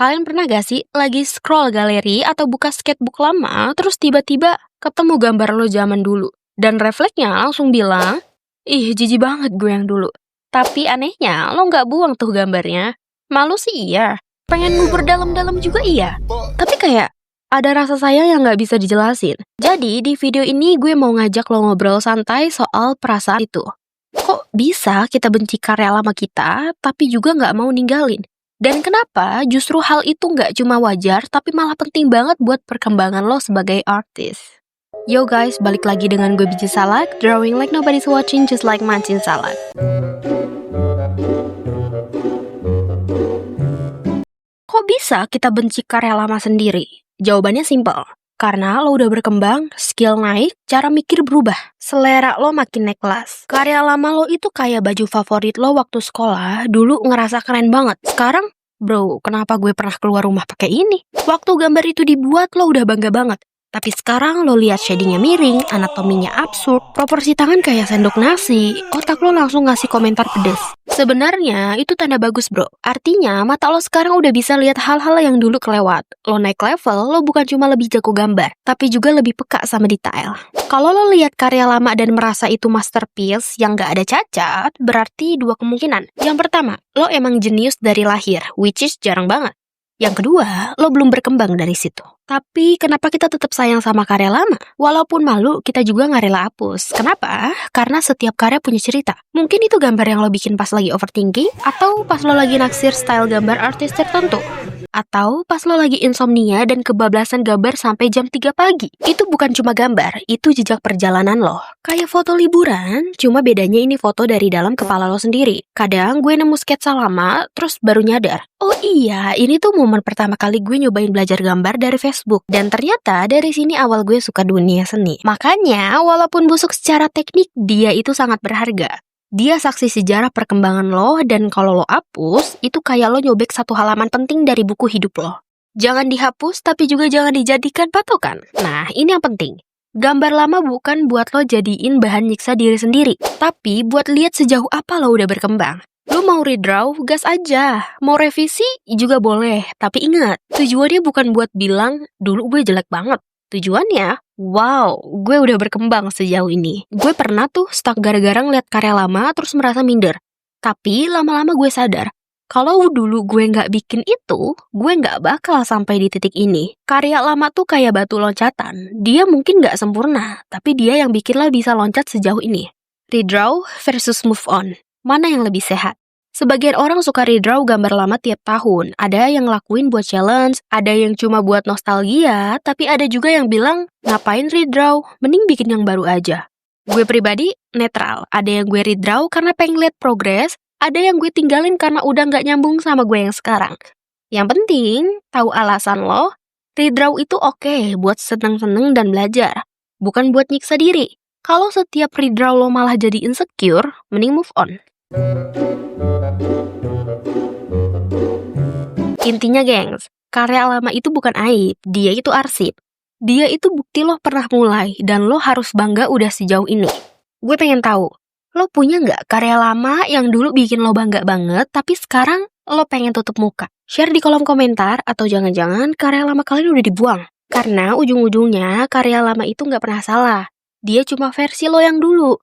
Kalian pernah gak sih lagi scroll galeri atau buka sketchbook lama, terus tiba-tiba ketemu gambar lo zaman dulu, dan refleksnya langsung bilang, ih jijik banget gue yang dulu. Tapi anehnya lo nggak buang tuh gambarnya. Malu sih iya, pengen ngubur dalam-dalam juga iya. Tapi kayak ada rasa sayang yang nggak bisa dijelasin. Jadi di video ini gue mau ngajak lo ngobrol santai soal perasaan itu. Kok bisa kita benci karya lama kita, tapi juga nggak mau ninggalin? Dan kenapa justru hal itu nggak cuma wajar, tapi malah penting banget buat perkembangan lo sebagai artis? Yo guys, balik lagi dengan gue Biji Salak, drawing like nobody's watching, just like mancing salak. Kok bisa kita benci karya lama sendiri? Jawabannya simpel. Karena lo udah berkembang, skill naik, cara mikir berubah, selera lo makin naik kelas. Karya lama lo itu kayak baju favorit lo waktu sekolah, dulu ngerasa keren banget. Sekarang, bro, kenapa gue pernah keluar rumah pakai ini? Waktu gambar itu dibuat lo udah bangga banget. Tapi sekarang lo lihat shadingnya miring, anatominya absurd, proporsi tangan kayak sendok nasi, otak lo langsung ngasih komentar pedes. Sebenarnya itu tanda bagus bro. Artinya mata lo sekarang udah bisa lihat hal-hal yang dulu kelewat. Lo naik level, lo bukan cuma lebih jago gambar, tapi juga lebih peka sama detail. Kalau lo lihat karya lama dan merasa itu masterpiece yang gak ada cacat, berarti dua kemungkinan. Yang pertama, lo emang jenius dari lahir, which is jarang banget. Yang kedua, lo belum berkembang dari situ. Tapi kenapa kita tetap sayang sama karya lama? Walaupun malu, kita juga nggak rela hapus. Kenapa? Karena setiap karya punya cerita. Mungkin itu gambar yang lo bikin pas lagi overthinking, atau pas lo lagi naksir style gambar artis tertentu. Atau pas lo lagi insomnia dan kebablasan gambar sampai jam 3 pagi. Itu bukan cuma gambar, itu jejak perjalanan lo. Kayak foto liburan, cuma bedanya ini foto dari dalam kepala lo sendiri. Kadang gue nemu sketsa lama, terus baru nyadar. Oh iya, ini tuh momen pertama kali gue nyobain belajar gambar dari Facebook. Dan ternyata dari sini awal gue suka dunia seni. Makanya, walaupun busuk secara teknik, dia itu sangat berharga. Dia saksi sejarah perkembangan lo, dan kalau lo hapus, itu kayak lo nyobek satu halaman penting dari buku hidup lo. Jangan dihapus, tapi juga jangan dijadikan patokan. Nah, ini yang penting. Gambar lama bukan buat lo jadiin bahan nyiksa diri sendiri, tapi buat lihat sejauh apa lo udah berkembang. Lo mau redraw, gas aja. Mau revisi, juga boleh. Tapi ingat, tujuannya bukan buat bilang, dulu gue jelek banget. Tujuannya, wow, gue udah berkembang sejauh ini. Gue pernah tuh stuck gara-gara ngeliat karya lama terus merasa minder. Tapi lama-lama gue sadar, kalau dulu gue nggak bikin itu, gue nggak bakal sampai di titik ini. Karya lama tuh kayak batu loncatan. Dia mungkin nggak sempurna, tapi dia yang bikin lo bisa loncat sejauh ini. Redraw versus move on. Mana yang lebih sehat? Sebagian orang suka redraw gambar lama tiap tahun. Ada yang ngelakuin buat challenge, ada yang cuma buat nostalgia, tapi ada juga yang bilang, ngapain redraw? Mending bikin yang baru aja. Gue pribadi, netral. Ada yang gue redraw karena pengen lihat progres, ada yang gue tinggalin karena udah nggak nyambung sama gue yang sekarang. Yang penting, tahu alasan lo, redraw itu oke buat seneng-seneng dan belajar, bukan buat nyiksa diri. Kalau setiap redraw lo malah jadi insecure, mending move on. Intinya gengs, karya lama itu bukan aib, dia itu arsip. Dia itu bukti lo pernah mulai, dan lo harus bangga udah sejauh ini. Gue pengen tahu, lo punya nggak karya lama yang dulu bikin lo bangga banget, tapi sekarang lo pengen tutup muka? Share di kolom komentar, atau jangan-jangan karya lama kalian udah dibuang. Karena ujung-ujungnya karya lama itu nggak pernah salah. Dia cuma versi lo yang dulu.